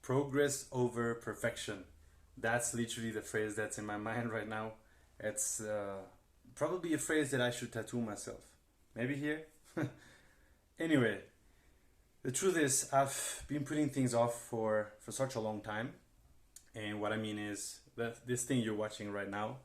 Progress over perfection. That's literally the phrase that's in my mind right now. It's probably a phrase that I should tattoo myself. Maybe here? Anyway, the truth is, I've been putting things off for such a long time. And what I mean is that this thing you're watching right now,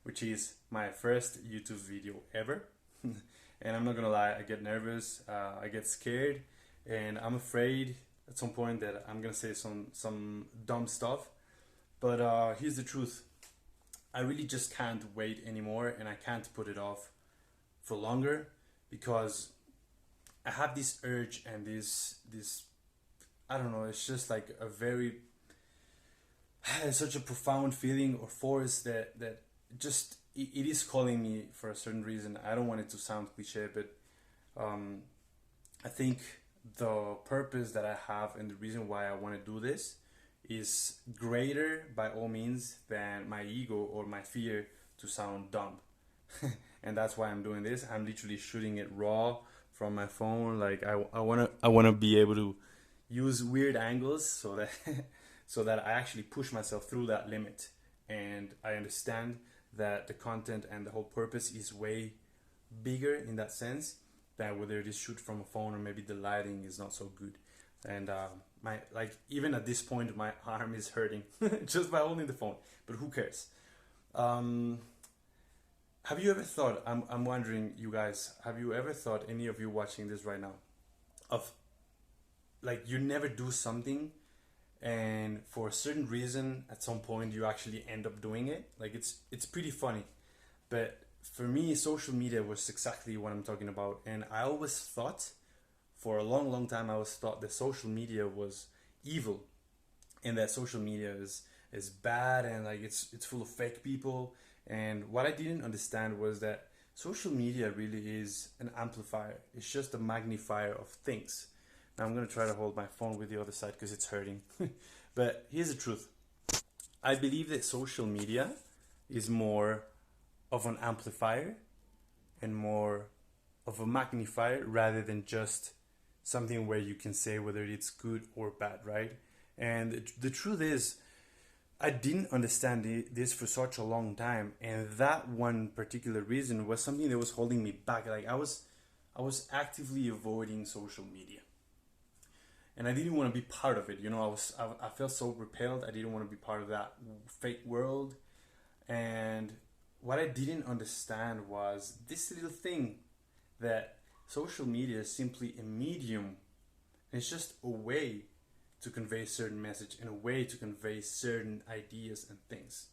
which is my first YouTube video ever. And I'm not gonna lie, I get nervous, I get scared, and I'm afraid at some point that I'm gonna say some dumb stuff. But here's the truth: I really just can't wait anymore, and I can't put it off for longer because I have this urge and this I don't know. It's just like a very it's such a profound feeling or force that just it is calling me for a certain reason. I don't want it to sound cliche, but um, I think the purpose that I have and the reason why I want to do this is greater by all means than my ego or my fear to sound dumb. And that's why I'm doing this. I'm literally shooting it raw from my phone. Like I wanna be able to use weird angles so that so that I actually push myself through that limit. And I understand that the content and the whole purpose is way bigger in that sense than whether it is shoot from a phone or maybe the lighting is not so good. And my like even at this point my arm is hurting just by holding the phone. But who cares? Um, have you ever thought? I'm wondering, you guys. Have you ever thought, any of you watching this right now, of like you never do something and for a certain reason at some point you actually end up doing it? Like it's pretty funny. But for me, social media was exactly what I'm talking about. And I always thought, for a long, long time, I always thought that social media was evil and that social media is bad and like it's full of fake people. And what I didn't understand was that social media really is an amplifier. It's just a magnifier of things. Now I'm gonna try to hold my phone with the other side because it's hurting. But here's the truth. I believe that social media is more of an amplifier and more of a magnifier rather than just something where you can say whether it's good or bad, right? And the truth is, I didn't understand this for such a long time, and that one particular reason was something that was holding me back. Like I was actively avoiding social media, and I didn't want to be part of it. You know, I felt so repelled. I didn't want to be part of that fake world, and what I didn't understand was this little thing that social media is simply a medium. It's just a way to convey certain message and a way to convey certain ideas and things.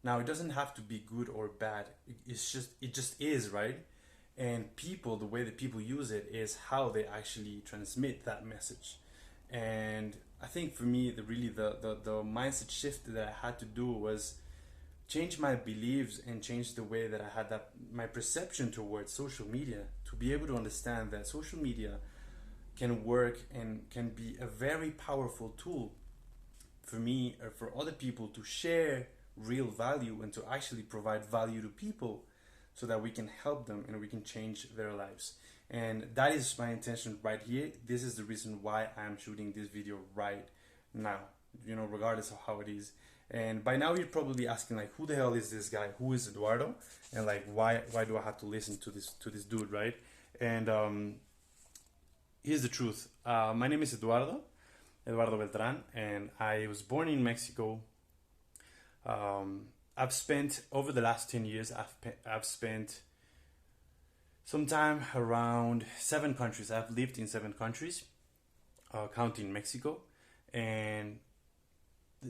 Now it doesn't have to be good or bad. It just is, right? And people, the way that people use it is how they actually transmit that message. And I think for me, the mindset shift that I had to do was change my beliefs and change the way that I had that my perception towards social media, to be able to understand that social media can work and can be a very powerful tool for me or for other people to share real value and to actually provide value to people so that we can help them and we can change their lives. And that is my intention right here. This is the reason why I'm shooting this video right now, you know, regardless of how it is. And by now you're probably asking, like, who the hell is this guy? Who is Eduardo? And like, why do I have to listen to this dude, right? And here's the truth. My name is Eduardo Beltran, and I was born in Mexico. I've spent over the last 10 years. I've spent some time around 7 countries. I've lived in 7 countries, counting Mexico, and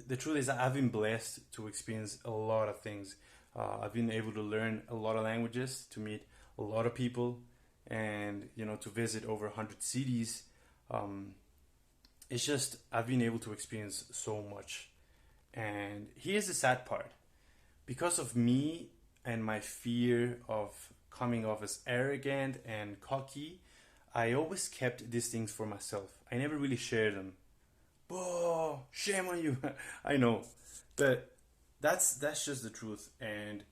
the truth is that I've been blessed to experience a lot of things. I've been able to learn a lot of languages, to meet a lot of people, and you know, to visit over 100 cities. It's just I've been able to experience so much. And here's the sad part: because of me and my fear of coming off as arrogant and cocky, I always kept these things for myself. I never really shared them. Oh, shame on you. I know, but that's just the truth. And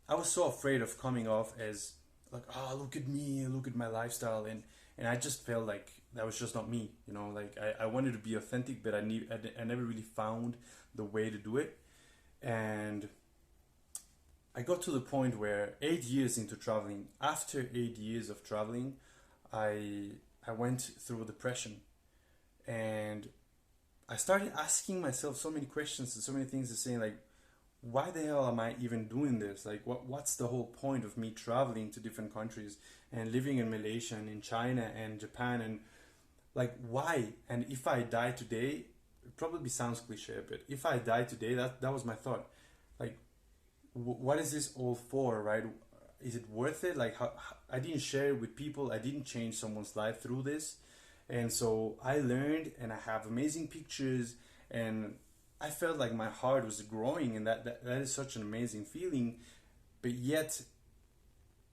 I was so afraid of coming off as like, oh, look at me, look at my lifestyle, and I just felt like that was just not me, you know. Like I wanted to be authentic, but I never really found the way to do it. And I got to the point where 8 years into traveling, after 8 years of traveling, I went through depression, and I started asking myself so many questions and so many things, and saying like, why the hell am I even doing this? Like, what's the whole point of me traveling to different countries and living in Malaysia and in China and Japan, and like, why? And if I die today, it probably sounds cliche, but if I die today, that was my thought. Like, what is this all for, right? Is it worth it? Like, I didn't share it with people. I didn't change someone's life through this. And so I learned, and I have amazing pictures, and I felt like my heart was growing, and that is such an amazing feeling. But yet,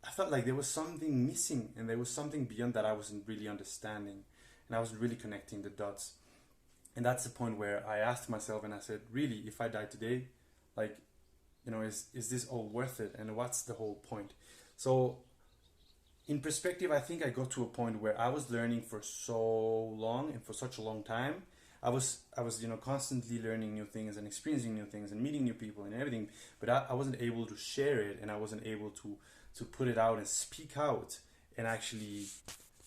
I felt like there was something missing, and there was something beyond that I wasn't really understanding, and I wasn't really connecting the dots. And that's the point where I asked myself, and I said, really, if I die today, like, you know, is this all worth it? And what's the whole point? So in perspective, I think I got to a point where I was learning for so long and for such a long time. I was you know, constantly learning new things and experiencing new things and meeting new people and everything, but I wasn't able to share it, and I wasn't able to put it out and speak out and actually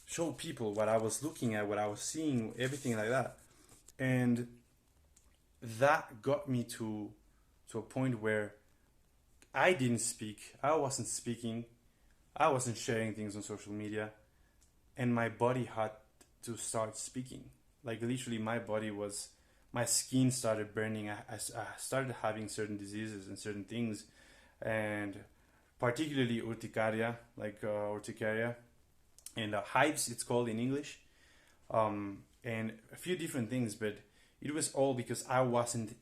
show people what I was looking at, what I was seeing, everything like that. And that got me to a point where I didn't speak, I wasn't speaking, I wasn't sharing things on social media, and my body had to start speaking. Like, literally, my skin started burning. I started having certain diseases and certain things, and particularly urticaria, like urticaria, and hives, it's called in English, and a few different things. But it was all because I wasn't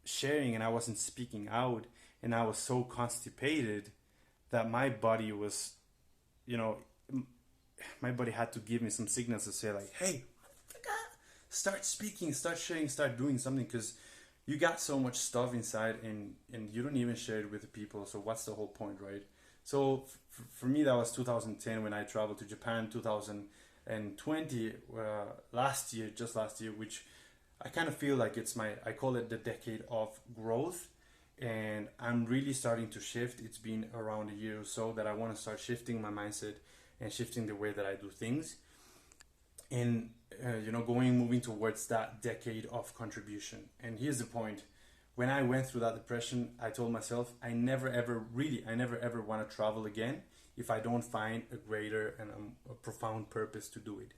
sharing and I wasn't speaking out, and I was so constipated that my body was, you know, my body had to give me some signals to say like, hey, start speaking, start sharing, start doing something, because you got so much stuff inside, and you don't even share it with the people. So what's the whole point, right? So for me, that was 2010 when I traveled to Japan. 2020, just last year, which I kind of feel like I call it the decade of growth, and I'm really starting to shift. It's been around a year or so that I want to start shifting my mindset and shifting the way that I do things, and you know, moving towards that decade of contribution. And here's the point: when I went through that depression, I told myself I never ever want to travel again if I don't find a greater and a profound purpose to do it.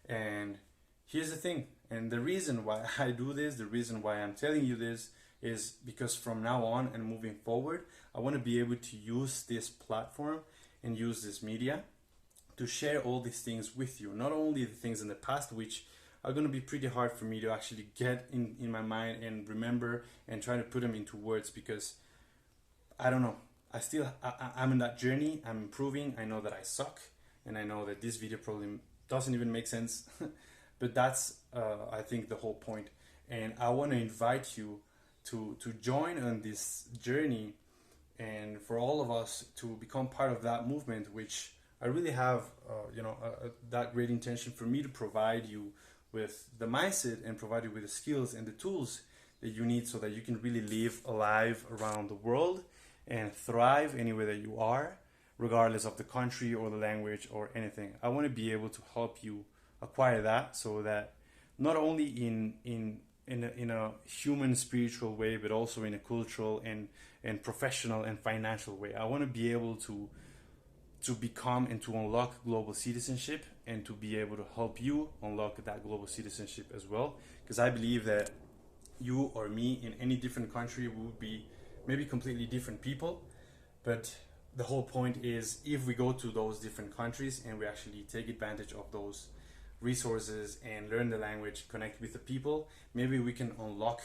And here's the thing, and the reason why I do this, the reason why I'm telling you this, is because from now on and moving forward, I want to be able to use this platform and use this media to share all these things with you. Not only the things in the past, which are going to be pretty hard for me to actually get in my mind and remember and try to put them into words, because I don't know. I'm in that journey. I'm improving. I know that I suck, and I know that this video probably doesn't even make sense. But that's, I think, the whole point. And I want to invite you to join on this journey, and for all of us to become part of that movement, which I really have, that great intention for me to provide you with the mindset and provide you with the skills and the tools that you need, so that you can really live alive around the world and thrive anywhere that you are, regardless of the country or the language or anything. I want to be able to help you acquire that, so that not only in a human spiritual way, but also in a cultural and professional and financial way. I want to be able to become and to unlock global citizenship, and to be able to help you unlock that global citizenship as well. Because I believe that you or me in any different country would be maybe completely different people, but the whole point is, if we go to those different countries and we actually take advantage of those resources and learn the language, connect with the people, maybe we can unlock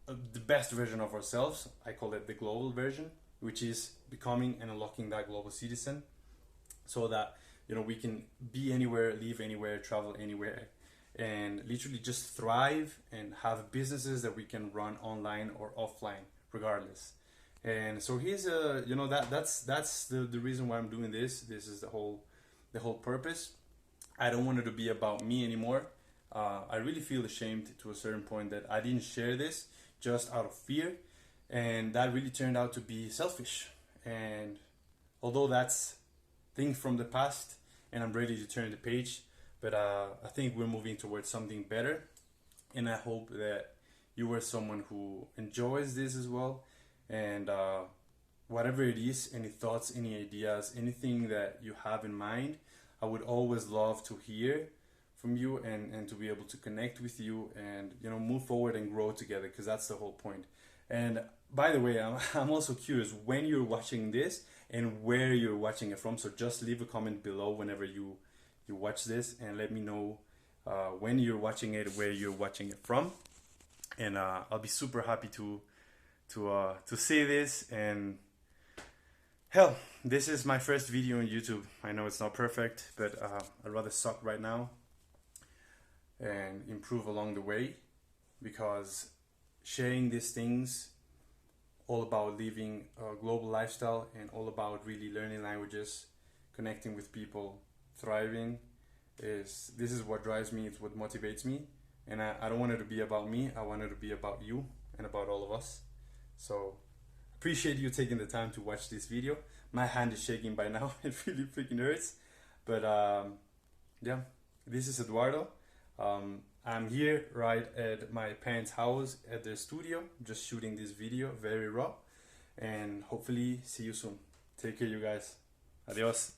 the best version of ourselves. I call it the global version, which is becoming and unlocking that global citizen, so that, you know, we can be anywhere, live anywhere, travel anywhere, and literally just thrive and have businesses that we can run online or offline regardless. And so here's that's the reason why I'm doing this. This is the whole purpose. I don't want it to be about me anymore. I really feel ashamed to a certain point that I didn't share this just out of fear, and that really turned out to be selfish. And although that's things from the past, and I'm ready to turn the page, but I think we're moving towards something better, and I hope that you are someone who enjoys this as well. And whatever it is, any thoughts, any ideas, anything that you have in mind, I would always love to hear from you, and to be able to connect with you, and move forward and grow together, because that's the whole point. And by the way, I'm also curious when you're watching this and where you're watching it from. So just leave a comment below whenever you watch this, and let me know when you're watching it, where you're watching it from, and I'll be super happy to see this. And hell, this is my first video on YouTube. I know it's not perfect, but I'd rather suck right now and improve along the way, because sharing these things, all about living a global lifestyle and all about really learning languages, connecting with people, thriving, this is what drives me, it's what motivates me. And I don't want it to be about me, I want it to be about you and about all of us. So appreciate you taking the time to watch this video. My hand is shaking by now, it really freaking hurts. But yeah, this is Eduardo. I'm here right at my parents' house at their studio, just shooting this video, very raw, and hopefully see you soon. Take care, you guys. Adios.